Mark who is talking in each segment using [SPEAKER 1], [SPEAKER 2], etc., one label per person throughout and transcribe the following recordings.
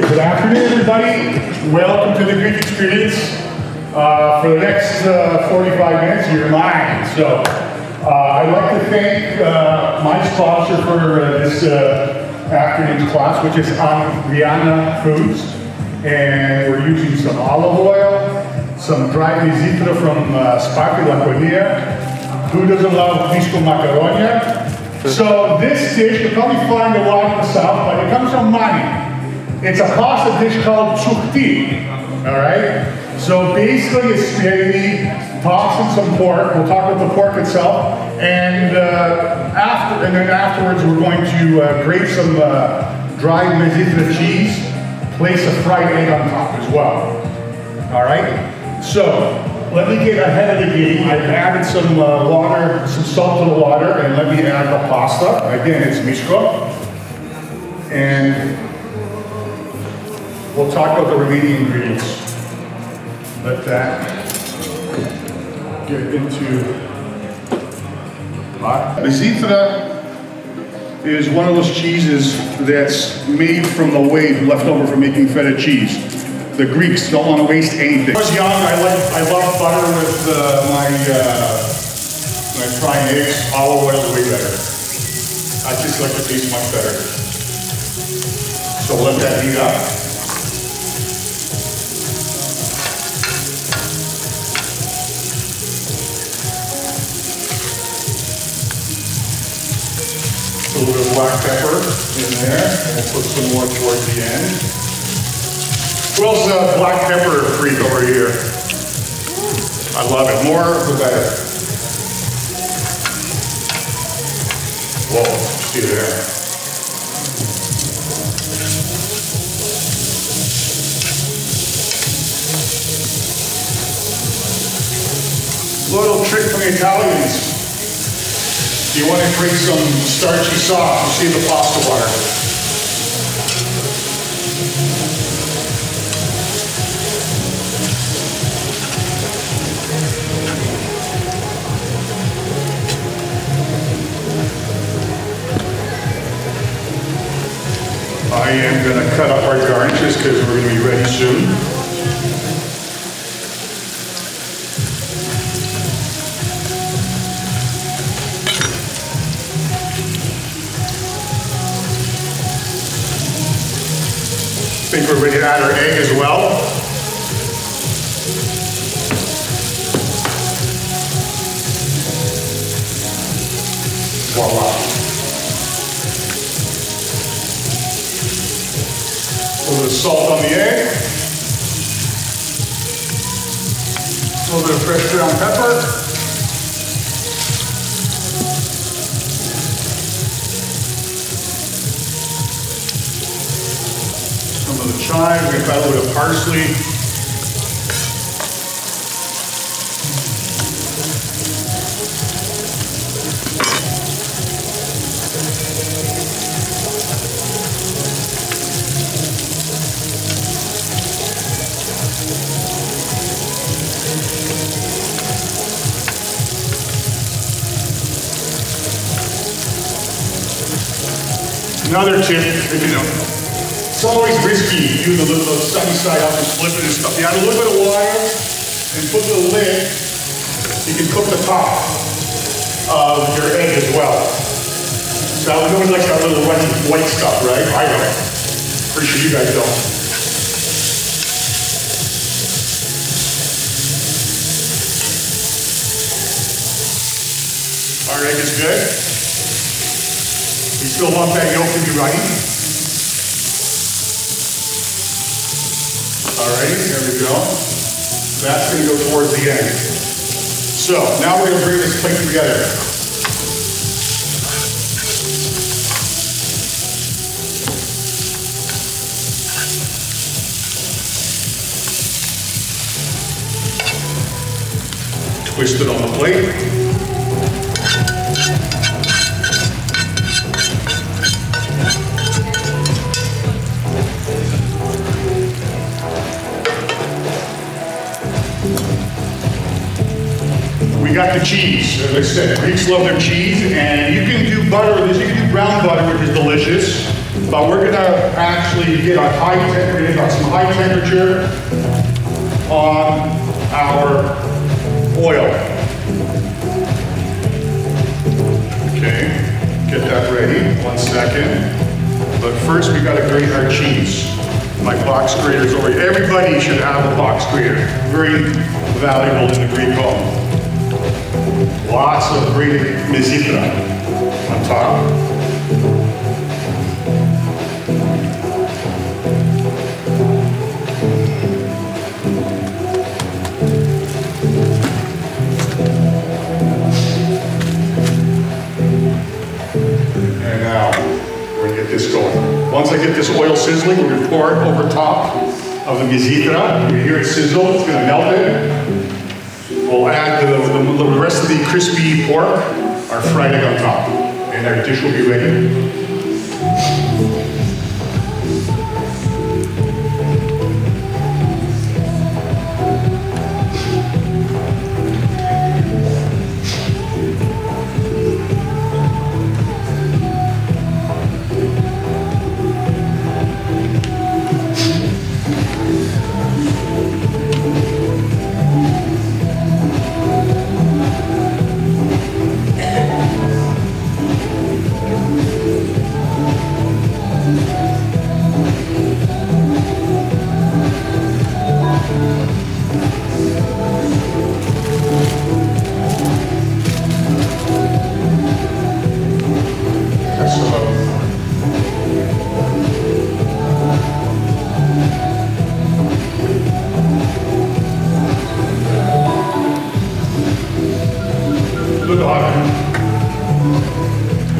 [SPEAKER 1] Good afternoon, everybody. Welcome to the Greek Experience. For the next 45 minutes, you're mine. So I'd like to thank my sponsor for this afternoon's class, which is Rihanna Foods. And we're using some olive oil, some dried mizitra from Sparky Laconia. Who doesn't love Pisco Macaronia? So this dish, you'll probably find a lot in the south, but it comes from Mani. It's a pasta dish called tsoukti, all right? So basically it's spaghetti, tossed in some pork. We'll talk about the pork itself. And then afterwards we're going to grate some dried mezitra cheese, place a fried egg on top as well, all right? So let me get ahead of the game. I've added some water, some salt to the water, and let me add the pasta. Again, it's miso. And we'll talk about the remaining ingredients. Let that get into hot. Mezitra is one of those cheeses that's made from the whey left over from making feta cheese. The Greeks don't want to waste anything. When I was young, I loved butter with my frying eggs. Olive oil is way better. I just like the taste much better. So we'll let that heat up. A little bit of black pepper in there, and we'll put some more towards the end. Who else is a black pepper freak over here? I love it. More the better. Whoa, see there. Little trick from the Italians. You want to create some starchy sauce, you see the pasta water. I am going to cut up our garnishes because we're going to be ready soon. I think we're ready to add our egg as well. Voila. A little bit of salt on the egg. A little bit of fresh ground pepper. Some of the chives. We're going to add a little bit of parsley. Another tip, it's always risky to do the sunny side up and flip it and stuff. You add a little bit of water and put the lid, you can cook the top of your egg as well. So nobody likes that little white stuff, right? I don't. Pretty sure you guys don't. Our egg is good. We still want that yolk to be running. Alrighty, there we go. That's going to go towards the end. So now we're going to bring this plate together. Twist it on the plate. We got the cheese. As I said, Greeks love their cheese, and you can do butter with this. You can do brown butter, which is delicious. but we're gonna actually get on some high temperature on our oil. Okay, get that ready, 1 second. But first we gotta grate our cheese. My box grater's over here. Everybody should have a box grater. Very valuable in the Greek home. Lots of grated mizitra on top. And now, we're gonna get this going. Once I get this oil sizzling, we're gonna pour it over top of the mizitra. You hear it sizzle, it's gonna melt it. We'll add the rest of the crispy pork, our fried egg on top, and our dish will be ready.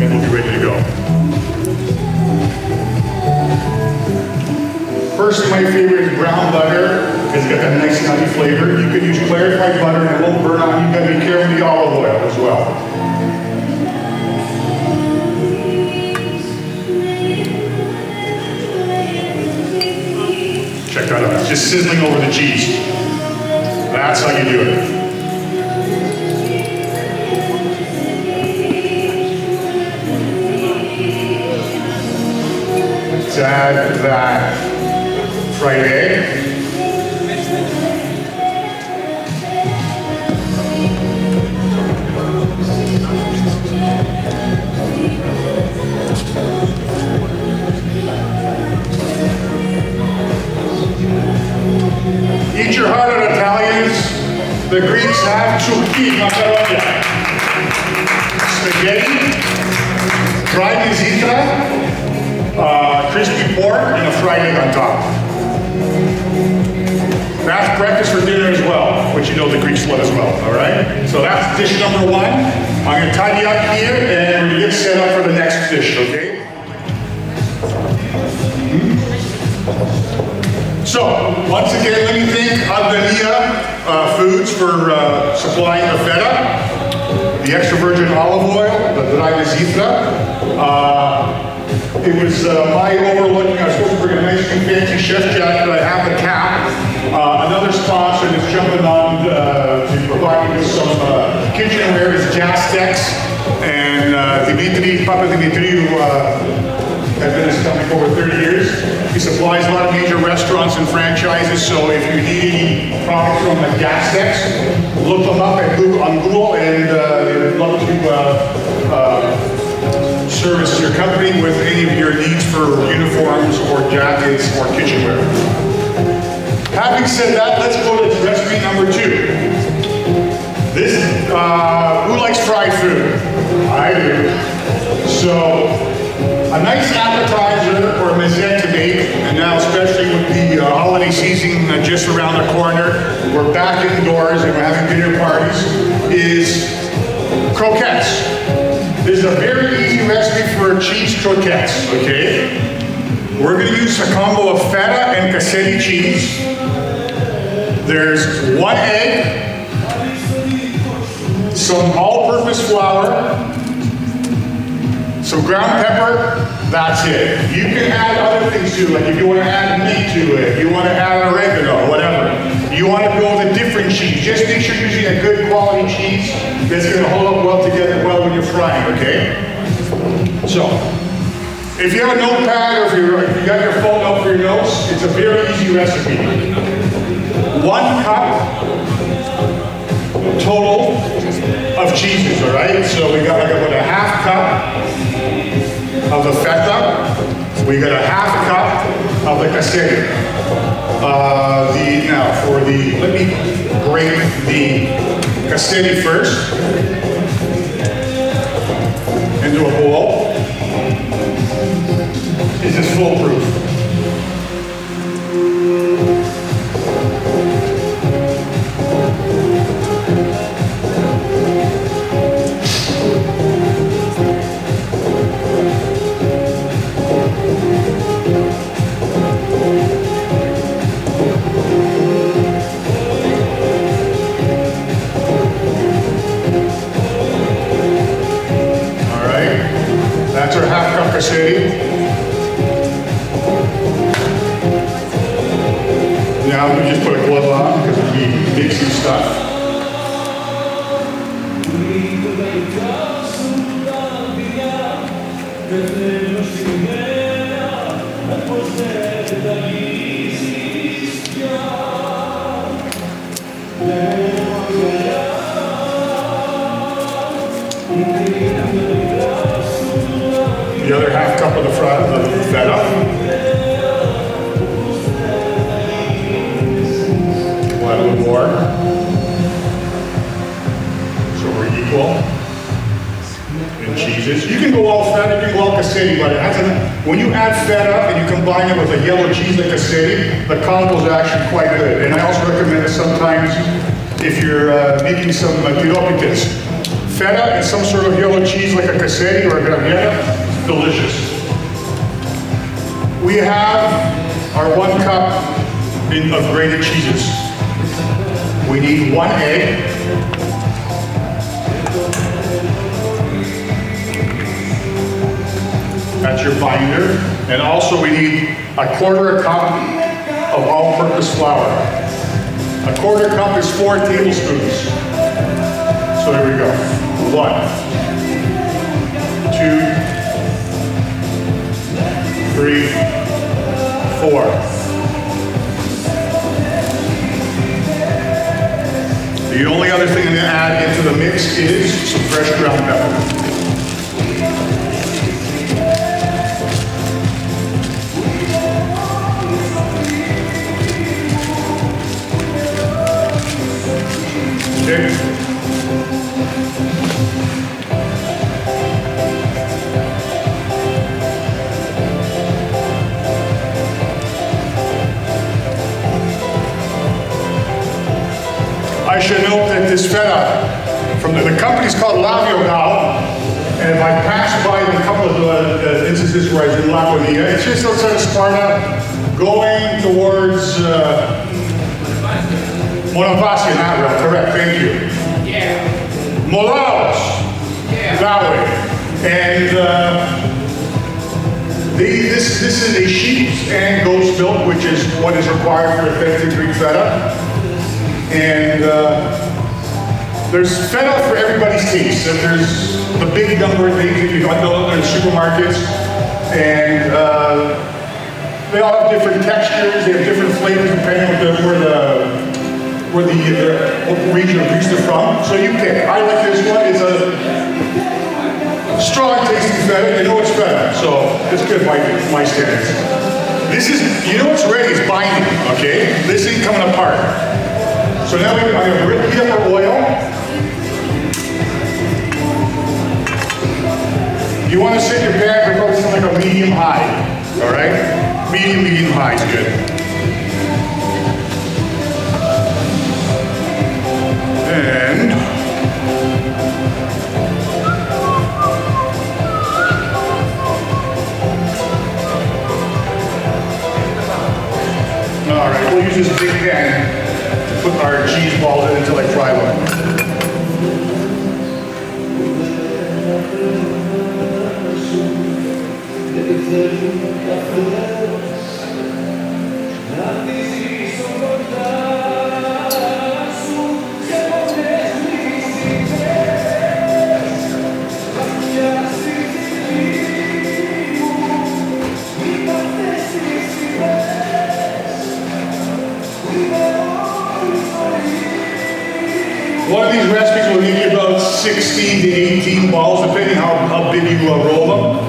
[SPEAKER 1] And we'll be ready to go. First, my favorite is brown butter, because it's got that nice nutty flavor. You can use clarified butter and it won't burn on you. You've got to be careful with the olive oil as well. Check that out. It's just sizzling over the cheese. That's how you do it. Add that fried egg. Eat your heart out, Italians. The Greeks have zucchini, macaroni, spaghetti, dried mizitra, crispy pork, and a fried egg on top. That's breakfast for dinner as well, which you know the Greeks love as well, all right? So that's dish number one. I'm gonna tidy up here and we're gonna get set up for the next dish, okay? So, once again, let me thank Agdalia Foods for supplying the feta, the extra virgin olive oil, the dry mizitra. It was my overlooking. I was supposed to bring a nice new fancy chef jacket, but I have the cap. Another sponsor that's jumping on to provide me with some kitchenware is Jastex. And Dimitri, Papa Dimitri, who has been in this company for over 30 years. He supplies a lot of major restaurants and franchises, so if you need any products from the Jastex, look them up on Google, and they'd love to service your company with any of your needs for uniforms or jackets or kitchenware. Having said that, let's go to recipe number 2. This, who likes fried food? I do. So, a nice appetizer or mezze to make, and now especially with the holiday season just around the corner, we're back indoors and we're having dinner parties, is croquettes. This is a very easy recipe for cheese croquettes, okay? We're gonna use a combo of feta and cassetti cheese. There's 1 egg, some all-purpose flour, some ground pepper, that's it. You can add other things to it, like if you want to add meat to it, you want to add oregano, whatever. You want to go with a different cheese. Just make sure you're using a good quality cheese that's going to hold up well together well when you're frying, okay? So, If you have a notepad or if you got your phone up for your notes, it's a very easy recipe. 1 cup total of cheeses, all right? So we got like about a half cup of the feta. We got a half cup of the cassetti. Let me grate the cassetti first into a bowl. This is foolproof. That's our half cup cassetti. Now we just put a glove on because we'll be mixing stuff. The other half cup of the feta. We'll add a little more. So we're equal in cheeses. You can go all feta, you can go all cassetti, but when you add feta and you combine it with a yellow cheese like cassetti, the combo is actually quite good. And I also recommend it sometimes if you're making some tiropitas. Feta and some sort of yellow cheese like a cassetti or a granella. Delicious. We have our 1 cup of grated cheeses. We need 1 egg. That's your binder. And also we need a 1/4 cup of all-purpose flour. A 1/4 cup is 4 tablespoons. So there we go. 1, 2, 3, 4. The only other thing I'm going to add into the mix is some fresh ground pepper. Okay. I should note that this feta from the company's called Kalofagas, and if I pass by a couple of instances where I did Laconia, it's just outside of Sparta, going towards Monovasia, not right, correct, thank you. Yeah. Molaos, yeah. That way. And this is a sheep's and goat's milk, which is what is required for authentic Greek feta. And there's feta for everybody's taste. And there's a big number of things that you find in supermarkets, and they all have different textures. They have different flavors depending on what region of Greece they're from. So you pick. I like this one. It's a strong tasting feta. You know it's feta, so it's good by my standards. This is, you know what's ready is binding. Okay, this ain't coming apart. So now I'm going to heat up our oil. You want to set your pan for probably something like a medium high. All right? Medium high is good. And all right, we'll use this big pan. Put our cheese balls in until I fry one. of these recipes will give you about 16 to 18 balls, depending how big you roll them.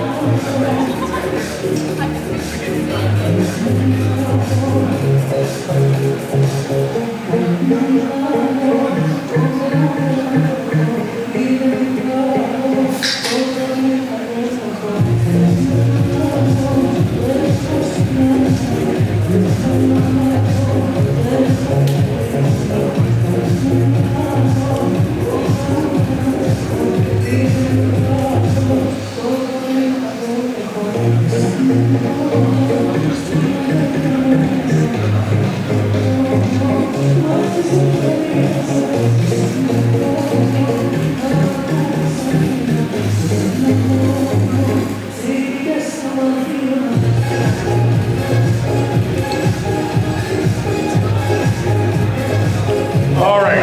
[SPEAKER 1] All right,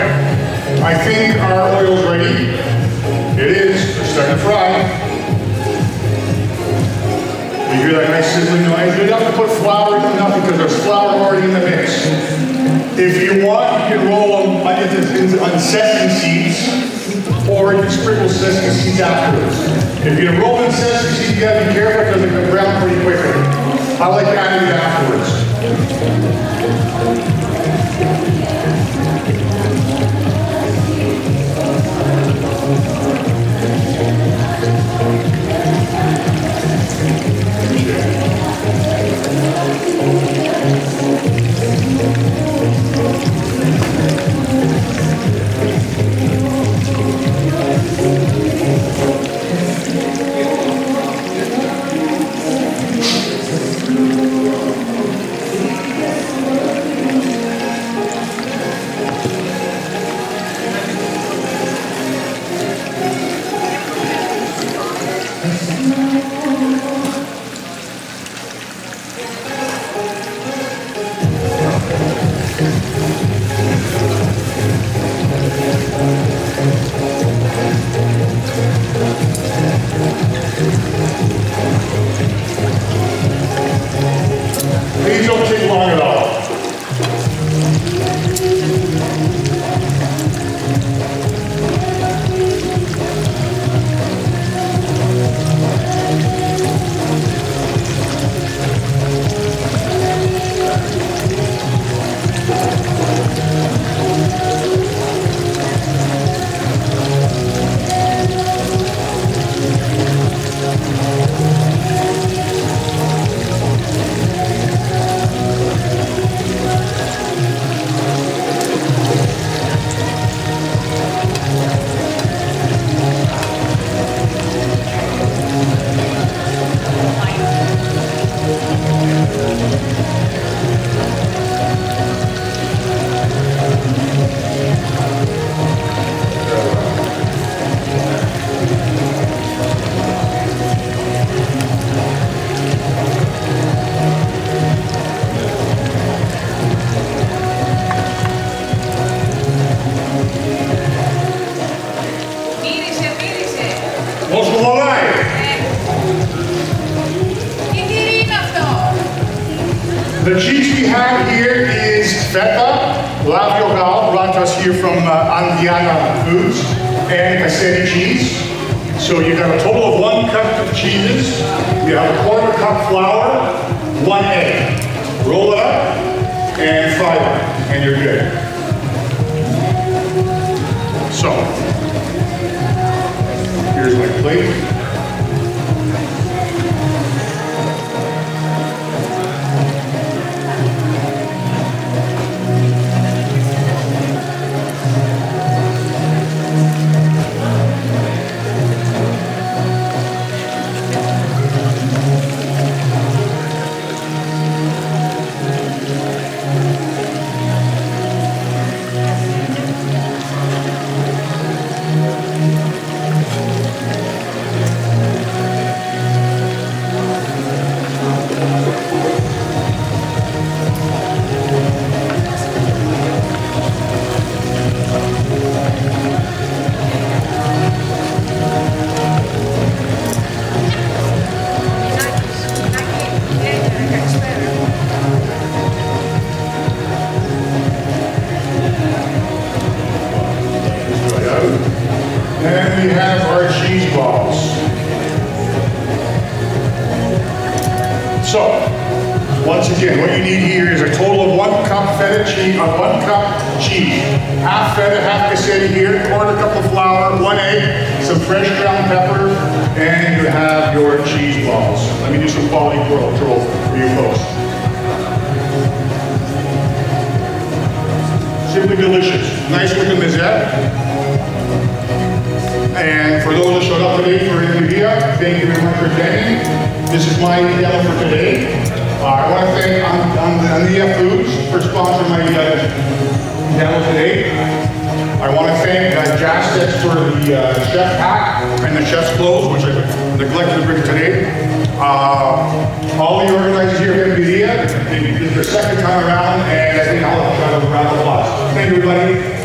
[SPEAKER 1] I think our oil's ready. It is. We're starting to fry. You hear that nice sizzling noise? You don't have to put flour in them, nothing, because there's flour already in the mix. If you want, you can roll them on sesame seeds, or you can sprinkle sesame seeds afterwards. If you roll in sesame seeds, you gotta be careful because they can brown pretty quickly. I like adding it afterwards. These don't take long at all. The cheese we have here is feta, laviogal, brought to us here from Andiana Foods, and Cassetti cheese. So you've got a total of 1 cup of cheeses. You have a 1/4 cup flour, 1 egg. Roll it up and fry it, and you're good. So, here's my plate. is a total of 1 cup feta cheese, 1 cup cheese. Half feta, half cassetti here, quarter cup of flour, 1 egg, some fresh ground pepper, and you have your cheese balls. Let me do some quality control for you folks. Simply delicious. Nice looking mezette. And for those that showed up today for India, thank you very much for attending. This is my demo for today. I want to thank Ania Foods for sponsoring my demo today. I want to thank Jastex for the chef pack and the chef's clothes, which I neglected to bring today. All the organizers here at NVIDIA, this is their second time around, and I think I'll have a round of applause. Thank you, everybody.